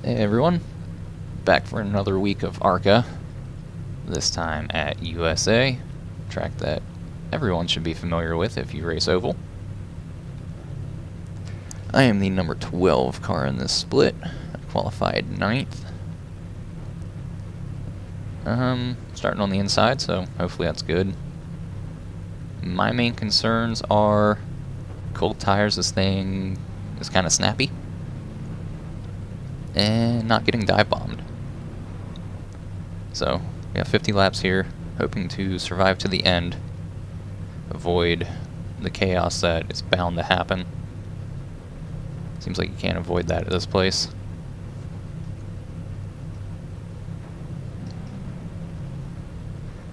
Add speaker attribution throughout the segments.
Speaker 1: Hey everyone, back for another week of ARCA, this time at USA, track that everyone should be familiar with if you race oval. I am the number 12 car in this split. I qualified 9th. Starting on the inside, so hopefully that's good. My main concerns are cold tires. This thing is kind of snappy. And not getting dive bombed. So, we have 50 laps here, hoping to survive to the end, avoid the chaos that is bound to happen. Seems like you can't avoid that at this place.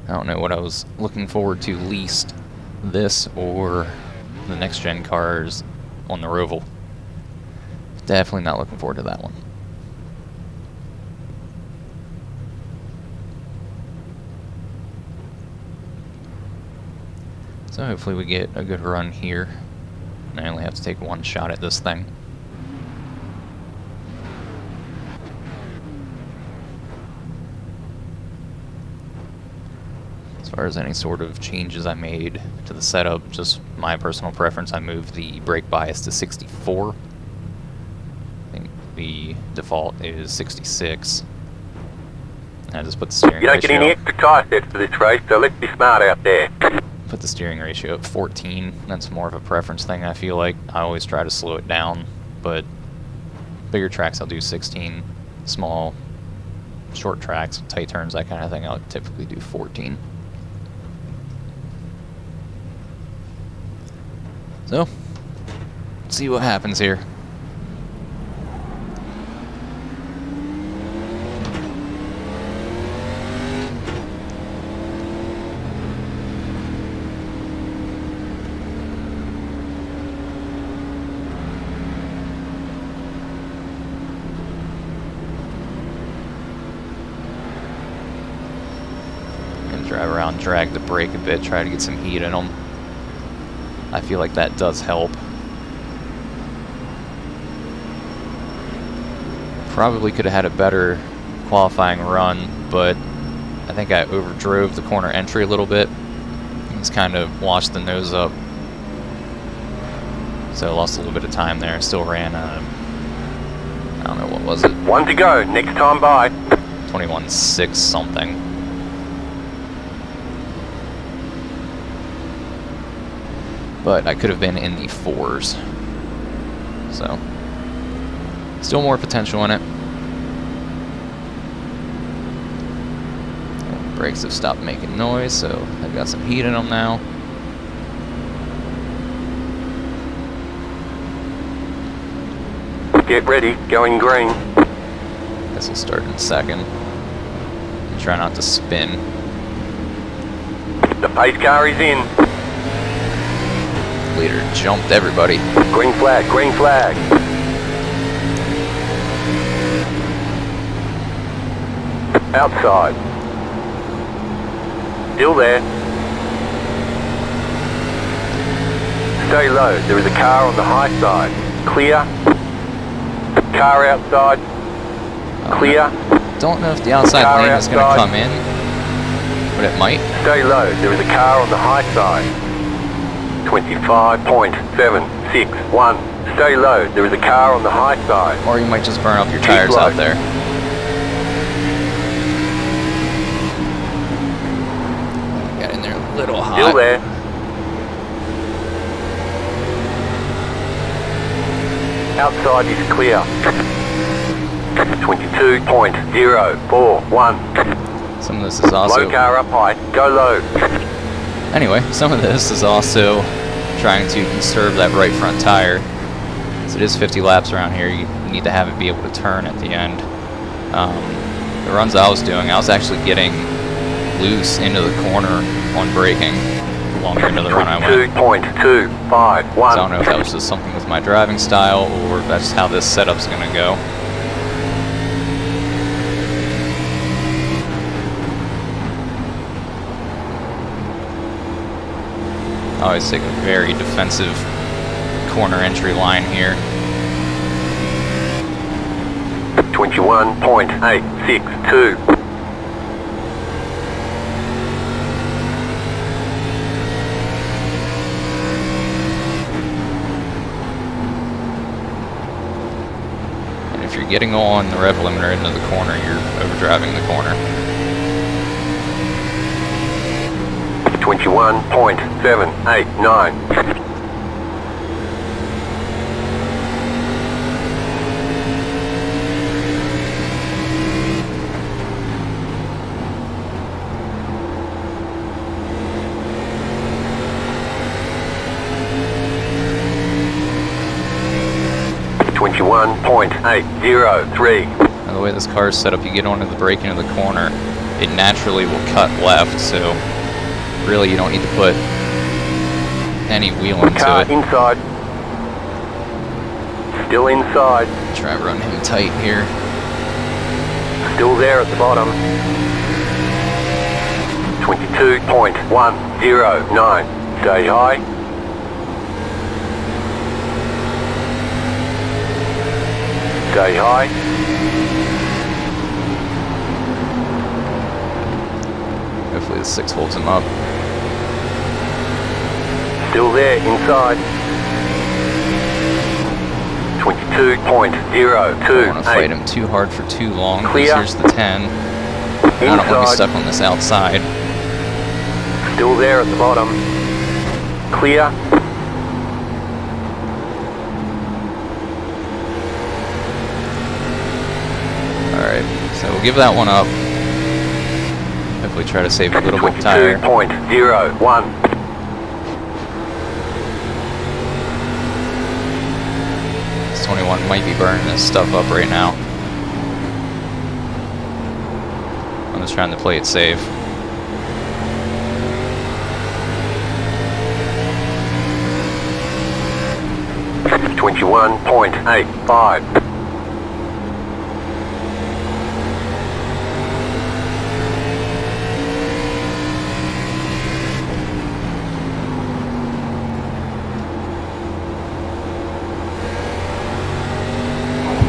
Speaker 1: I don't know what I was looking forward to least, this or the next gen cars on the Roval. Definitely not looking forward to that one. So hopefully we get a good run here. And I only have to take one shot at this thing. As far as any sort of changes I made to the setup, just my personal preference, I moved the brake bias to 64. I think the default is 66. And I just put the steering ratio.
Speaker 2: You don't get any extra tyre sets for this race, so let's be smart out there.
Speaker 1: Put the steering ratio at 14. That's more of a preference thing. I feel like I always try to slow it down, but bigger tracks I'll do 16. Small, short tracks, tight turns, that kind of thing, I'll typically do 14. So, let's see what happens here. Drive around, drag the brake a bit, try to get some heat in them. I feel like that does help. Probably could have had a better qualifying run, but I think I overdrove the corner entry a little bit. Just kind of washed the nose up. So I lost a little bit of time there. Still ran, I don't know, what was it?
Speaker 2: One to go, next time by.
Speaker 1: 21.6 something. But I could have been in the 4s. So, still more potential in it. And brakes have stopped making noise, so I've got some heat in them now.
Speaker 2: Get ready, going green.
Speaker 1: Guess I'll start in second. And try not to spin.
Speaker 2: The pace car is in.
Speaker 1: Leader jumped everybody.
Speaker 2: Green flag, green flag. Outside. Still there. Stay low, there is a car on the high side. Clear. Car outside. Clear.
Speaker 1: Don't know if the outside
Speaker 2: Car
Speaker 1: lane is going to come in, but it might.
Speaker 2: Stay low, there is a car on the high side. 25.761. Stay low, there is a car on the high side.
Speaker 1: Or you might just burn up your tires out there. Got in there a little hot.
Speaker 2: Still there. Outside is clear. 22.041.
Speaker 1: Some of this is also...
Speaker 2: Low car up high, go low.
Speaker 1: Anyway, some of this is also trying to conserve that right front tire. So it is 50 laps around here. You need to have it be able to turn at the end. The runs I was doing, I was actually getting loose into the corner on braking the longer into the run I went.
Speaker 2: 2.251.
Speaker 1: So I don't know if that was just something with my driving style or if that's how this setup's going to go. I always take a very defensive corner entry line here.
Speaker 2: 21.862.
Speaker 1: And if you're getting on the rev limiter into the corner, you're overdriving the corner.
Speaker 2: 21.789. .803.
Speaker 1: Now the way this car is set up, you get onto the brake into the corner, it naturally will cut left, so really you don't need to put any wheel into
Speaker 2: Car
Speaker 1: it.
Speaker 2: inside. Still inside.
Speaker 1: Try to run him tight here.
Speaker 2: Still there at the bottom. 22.109. Stay high. Stay high.
Speaker 1: Hopefully the 6 holds him up.
Speaker 2: Still there inside. 22.028.
Speaker 1: I don't want to fight him too hard for too long.
Speaker 2: Clear.
Speaker 1: Here's the 10. I don't want to be stuck on this outside.
Speaker 2: Still there at the bottom. Clear.
Speaker 1: Alright, so we'll give that one up. Hopefully try to save a little bit of tire.
Speaker 2: 22.01.
Speaker 1: This 21 might be burning this stuff up right now. I'm just trying to play it safe.
Speaker 2: .85.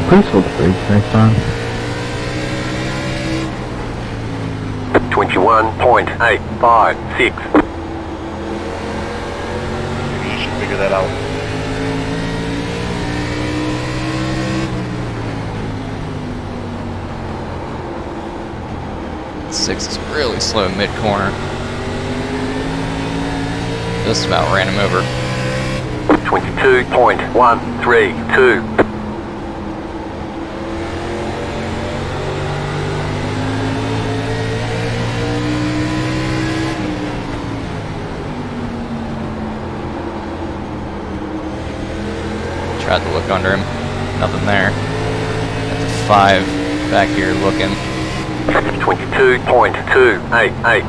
Speaker 3: Please hold the brakes next time.
Speaker 2: 21.856.
Speaker 4: You should figure that out.
Speaker 1: Six is really slow mid-corner. Just about ran him over.
Speaker 2: 22.132.
Speaker 1: Tried to look under him. Nothing there. At the 5 back here looking.
Speaker 2: 22.288.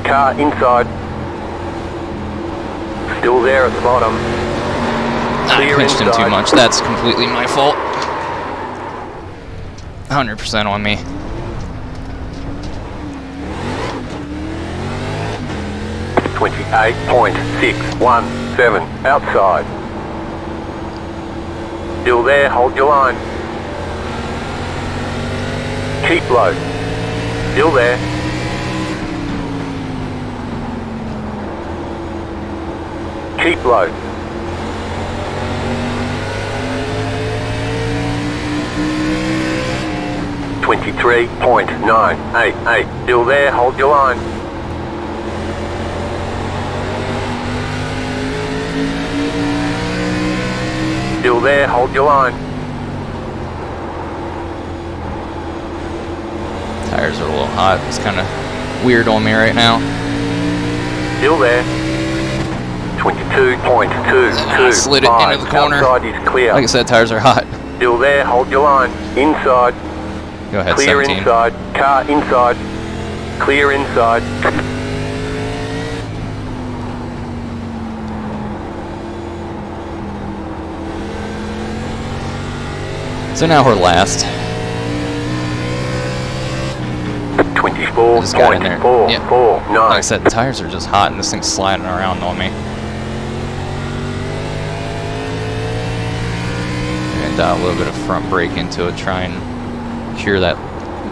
Speaker 2: Car inside. Still there at the bottom.
Speaker 1: I pinched him too much. That's completely my fault. 100% on me.
Speaker 2: .617 outside. Still there, hold your line. Keep low. Still there. Keep low. .988. Still there, hold your line. Still there, hold your line.
Speaker 1: Tires are a little hot. It's kind of weird on me right now.
Speaker 2: Still there. 22.225.
Speaker 1: Slid it into the corner.
Speaker 2: Outside is clear.
Speaker 1: Like I said, tires are hot.
Speaker 2: Still there, hold your line. Inside.
Speaker 1: Go ahead,
Speaker 2: Clear
Speaker 1: 17.
Speaker 2: inside. Car inside. Clear inside.
Speaker 1: So now we're last. I just got in there. Yeah.
Speaker 2: 4.49.
Speaker 1: Like I said, the tires are just hot and this thing's sliding around on me. And dial a little bit of front brake into it, try and cure that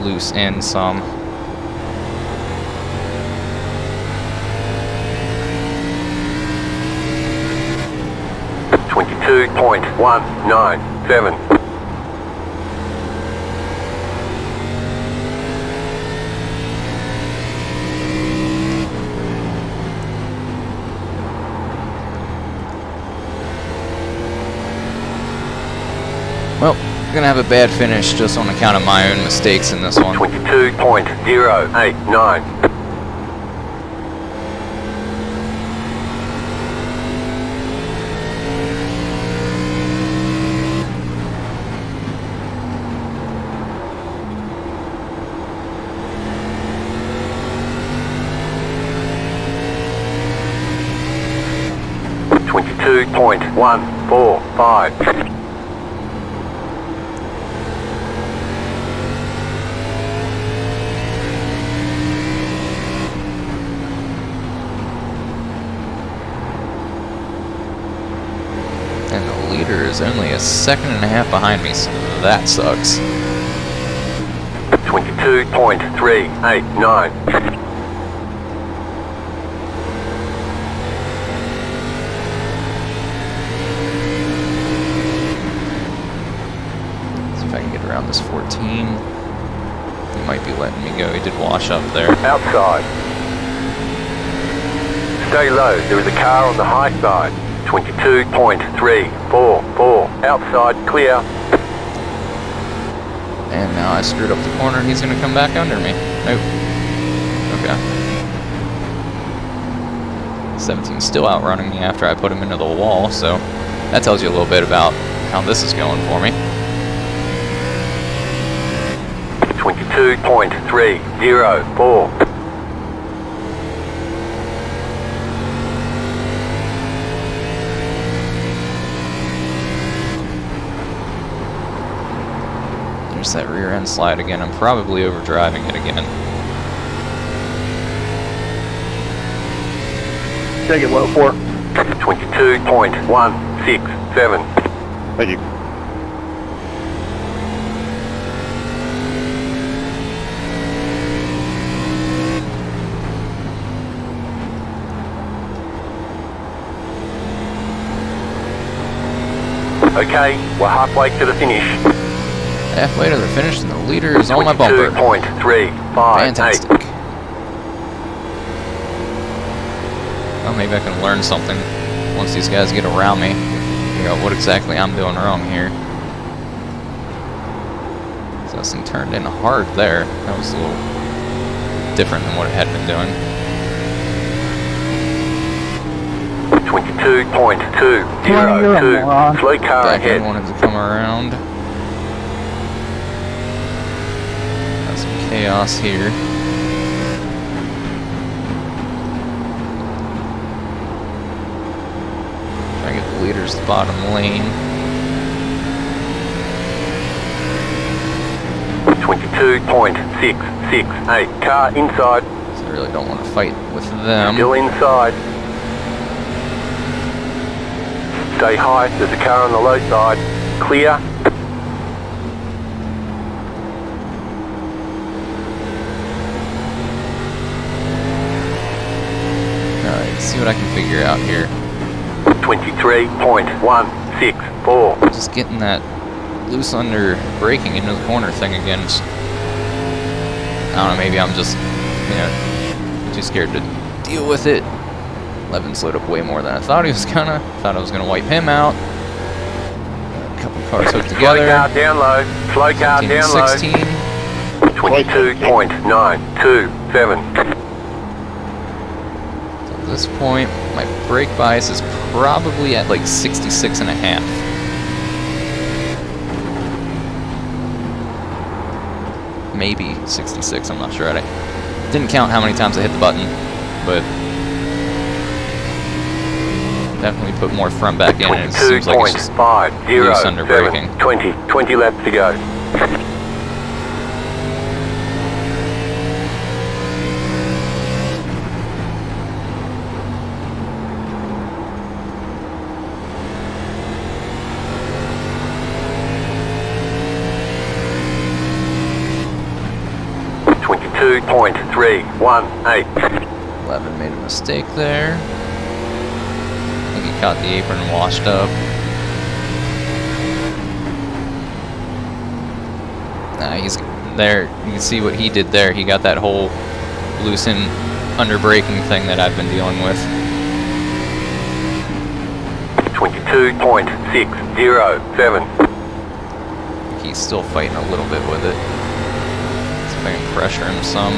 Speaker 1: loose end some.
Speaker 2: .197.
Speaker 1: Well, gonna have a bad finish just on account of my own mistakes in this one.
Speaker 2: 22.089. .145.
Speaker 1: And the leader is only a second and a half behind me, so that sucks.
Speaker 2: 22.389.
Speaker 1: See if I can get around this 14. He might be letting me go. He did wash up there.
Speaker 2: Outside. Stay low. There is a car on the high side. 22.344. Outside, clear.
Speaker 1: And now I screwed up the corner. He's going to come back under me. Nope. Okay. 17 still outrunning me after I put him into the wall, so that tells you a little bit about how this is going for me.
Speaker 2: 22.304.
Speaker 1: There's that rear end slide again. I'm probably overdriving it again.
Speaker 4: Take it low for.
Speaker 2: 22.167.
Speaker 4: Thank you.
Speaker 2: Okay, we're halfway to the finish.
Speaker 1: Halfway to the finish, and the leader is on my bumper.
Speaker 2: 22.358.
Speaker 1: Fantastic. Well, maybe I can learn something once these guys get around me. Figure out what exactly I'm doing wrong here. So this thing turned in hard there. That was a little different than what it had been doing.
Speaker 2: 22.202. Slow car
Speaker 1: Back
Speaker 2: ahead.
Speaker 1: end wanted to come around. Got some chaos here. Try to get the leaders to the bottom lane.
Speaker 2: 22.668. Car inside.
Speaker 1: So I really don't want to fight with them.
Speaker 2: Still inside. Stay high. There's a car on the low side. Clear.
Speaker 1: Alright, see what I can figure out here.
Speaker 2: 23.164.
Speaker 1: Just getting that loose under braking into the corner thing again. Just, I don't know, maybe I'm just, too scared to deal with it. 11 slowed up way more than I thought he was gonna. Thought I was gonna wipe him out. A couple cars hooked together.
Speaker 2: Slow car down low. Slow car
Speaker 1: 15,
Speaker 2: down low.
Speaker 1: 16.
Speaker 2: 22.927.
Speaker 1: So at this point, my brake bias is probably at like 66 and a half. Maybe 66, I'm not sure. I didn't count how many times I hit the button, but definitely put more front back in, and it seems like it's just loose under braking.
Speaker 2: 20 laps to go. 22.318.
Speaker 1: 11 made a mistake there. I think he caught the apron and washed up. Nah, he's there. You can see what he did there. He got that whole loosen under braking thing that I've been dealing with.
Speaker 2: 22.607.
Speaker 1: He's still fighting a little bit with it. See if I can pressure him some.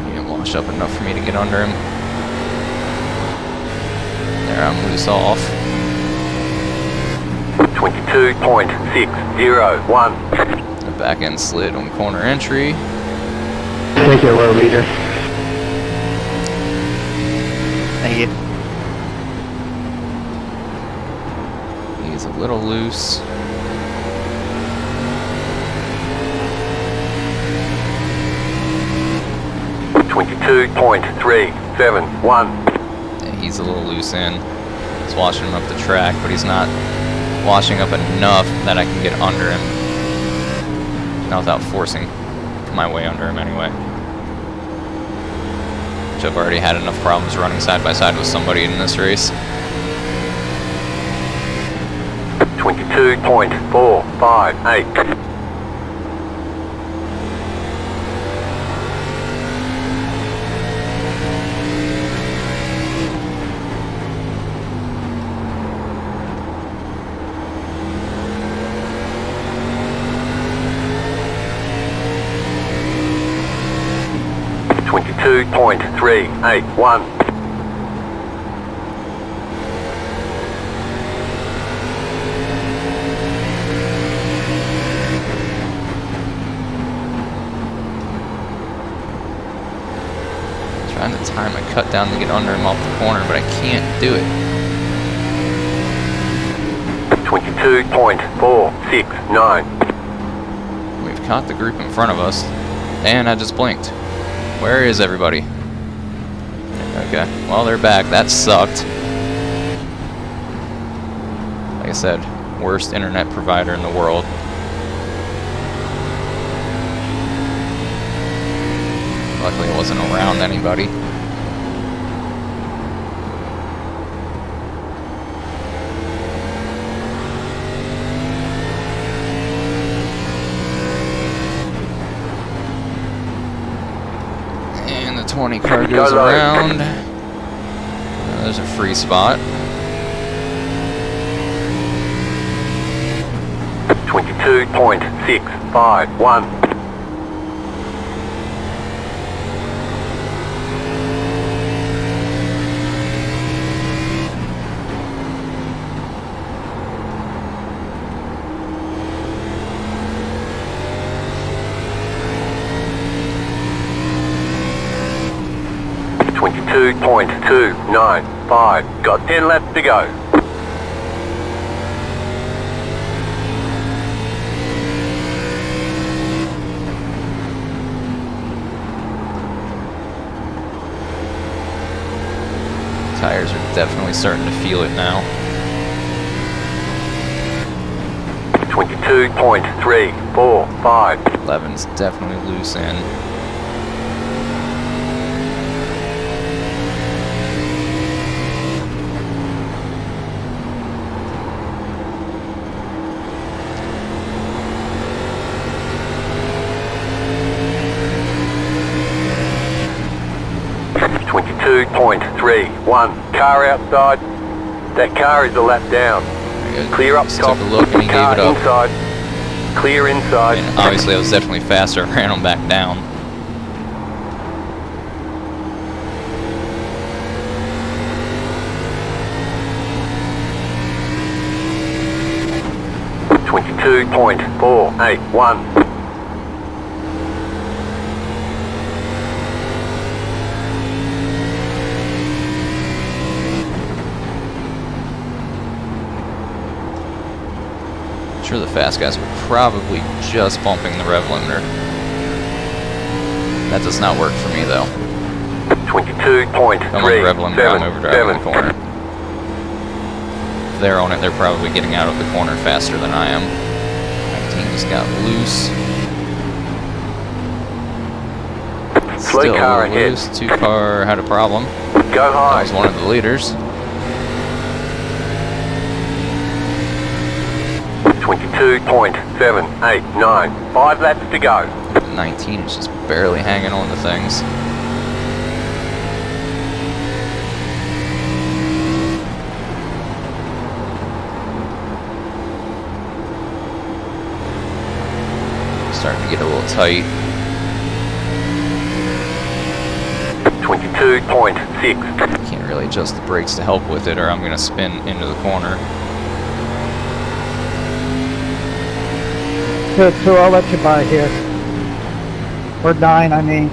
Speaker 1: He didn't wash up enough for me to get under him. There, I'm loose off.
Speaker 2: 22.601.
Speaker 1: The back end slid on corner entry.
Speaker 3: Take it low, leader.
Speaker 4: Thank you.
Speaker 1: He's a little loose.
Speaker 2: .371.
Speaker 1: Yeah, he's a little loose in. He's washing him up the track, but he's not washing up enough that I can get under him. Not without forcing my way under him anyway. Which I've already had enough problems running side by side with somebody in this race.
Speaker 2: 22.458. .381.
Speaker 1: Trying to time a cut down to get under him off the corner, but I can't do it.
Speaker 2: 22.469.
Speaker 1: We've caught the group in front of us, and I just blinked. Where is everybody? Okay, well, they're back. That sucked. Like I said, worst internet provider in the world. Luckily, I wasn't around anybody. And the 20 car goes around. There's a free spot.
Speaker 2: 22.651. .295. Got 10 laps to go.
Speaker 1: Tires are definitely starting to feel it now.
Speaker 2: 22.345.
Speaker 1: 11's definitely loose in.
Speaker 2: .381. Car outside. That car is a lap down.
Speaker 1: Very good.
Speaker 2: Clear up
Speaker 1: Just
Speaker 2: top.
Speaker 1: took a look and he
Speaker 2: Car
Speaker 1: gave it up.
Speaker 2: inside. Clear inside.
Speaker 1: And obviously I was definitely faster. I ran him back down.
Speaker 2: .481.
Speaker 1: I'm sure the fast guys were probably just bumping the rev limiter. That does not work for me though.
Speaker 2: 22.377.
Speaker 1: Come on the rev limiter, I'm overdriving the corner. If they're on it, they're probably getting out of the corner faster than I am. 17 just got loose.
Speaker 2: Slow
Speaker 1: Still
Speaker 2: car ahead.
Speaker 1: loose. 2 car had a problem.
Speaker 2: Go
Speaker 1: That
Speaker 2: high.
Speaker 1: was one of the leaders.
Speaker 2: 22.789. 5 laps to go.
Speaker 1: 19 is just barely hanging on to things. Starting to get a little tight.
Speaker 2: 22.6.
Speaker 1: Can't really adjust the brakes to help with it, or I'm going to spin into the corner.
Speaker 5: Good, so I'll let you by here. Or 9, I mean.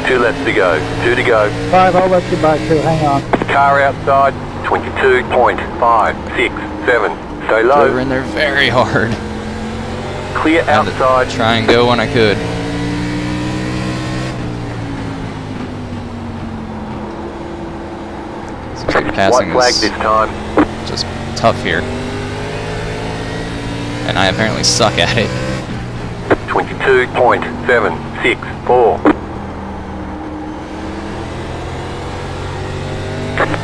Speaker 2: Two laps to go. 2 to go.
Speaker 5: 5, I'll let you by too, hang on.
Speaker 2: Car outside. 22.567. Stay
Speaker 1: Drove
Speaker 2: low.
Speaker 1: in there very hard.
Speaker 2: Clear
Speaker 1: Had to
Speaker 2: outside.
Speaker 1: try and go when I could. Seems like passing
Speaker 2: White flag
Speaker 1: is
Speaker 2: this time.
Speaker 1: just tough here. And I apparently suck at it.
Speaker 2: 22.764.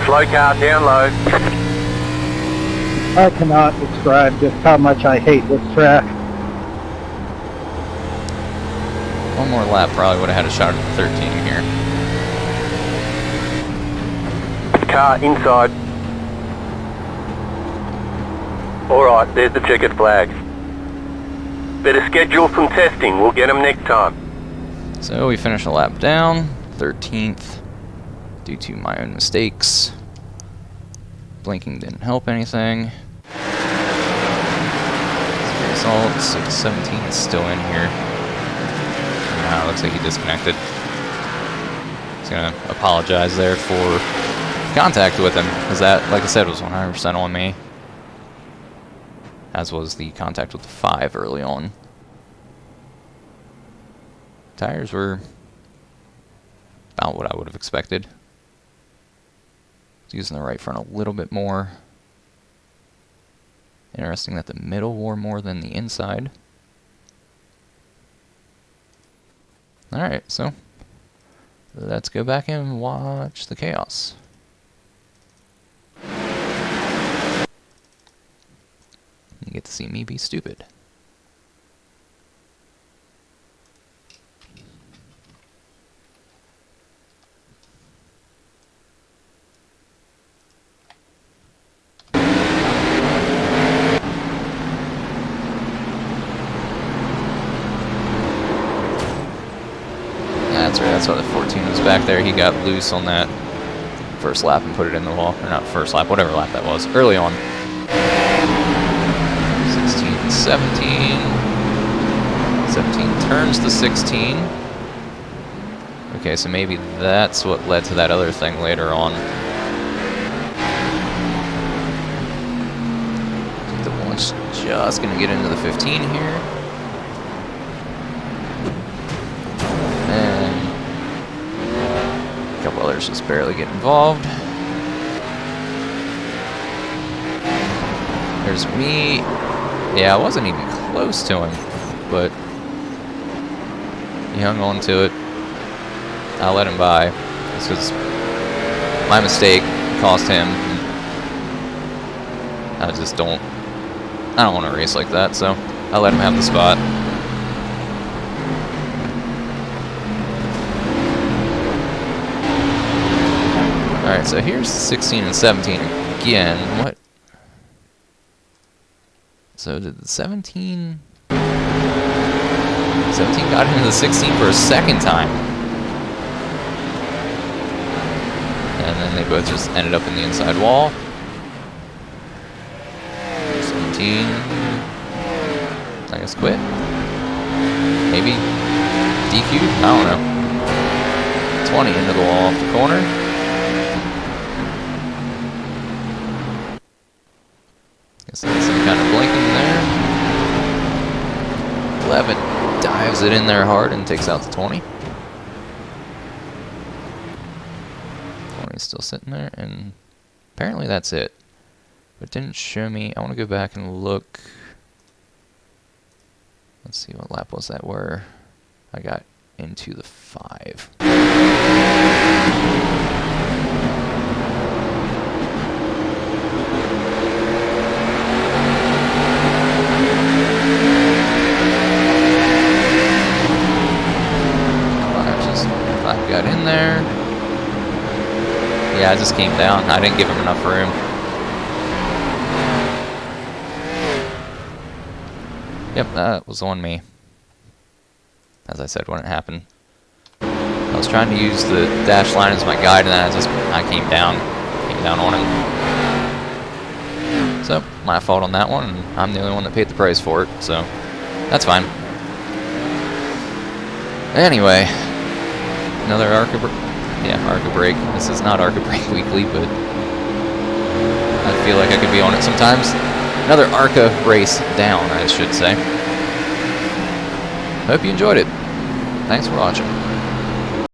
Speaker 2: Slow car down low.
Speaker 5: I cannot describe just how much I hate this track.
Speaker 1: One more lap probably would have had a shot at the 13 here.
Speaker 2: Car inside. Alright, there's the checkered flag. Better schedule some testing. We'll get them next time.
Speaker 1: So we finished a lap down, 13th, due to my own mistakes. Blinking didn't help anything. Result, 617 is still in here. Now it looks like he disconnected. He's gonna apologize there for contact with him, because that, like I said, was 100% on me. As was the contact with the 5 early on. Tires were about what I would have expected. Using the right front a little bit more. Interesting that the middle wore more than the inside. Alright, so let's go back and watch the chaos. You get to see me be stupid. That's right, that's why the 14 was back there. He got loose on that first lap and put it in the wall. Or not first lap, whatever lap that was. Early on. 16, 17. 17 turns to 16. Okay, so maybe that's what led to that other thing later on. The one's just going to get into the 15 here. And a couple others just barely get involved. There's me. Yeah, I wasn't even close to him, but he hung on to it. I'll let him by. This was my mistake, cost him. I don't want to race like that, so I'll let him have the spot. Alright, so here's 16 and 17 again. What? So did the 17 got into the 16 for a second time. And then they both just ended up in the inside wall. 17, I guess quit. Maybe DQ? I don't know. 20 into the wall off the corner. Guess that's some kind of blinking there. 11 dives it in there hard and takes out the 20. 20's still sitting there, and apparently that's it. But it didn't show me. I want to go back and look. Let's see, what lap was that where I got into the 5. I got in there. Yeah, I just came down. I didn't give him enough room. Yep, that was on me. As I said, when it happened. I was trying to use the dash line as my guide, and then I came down on it. So, my fault on that one, and I'm the only one that paid the price for it, so that's fine. Anyway, another ARCA break. This is not ARCA break weekly, but I feel like I could be on it sometimes. Another ARCA race down, I should say. Hope you enjoyed it. Thanks for watching.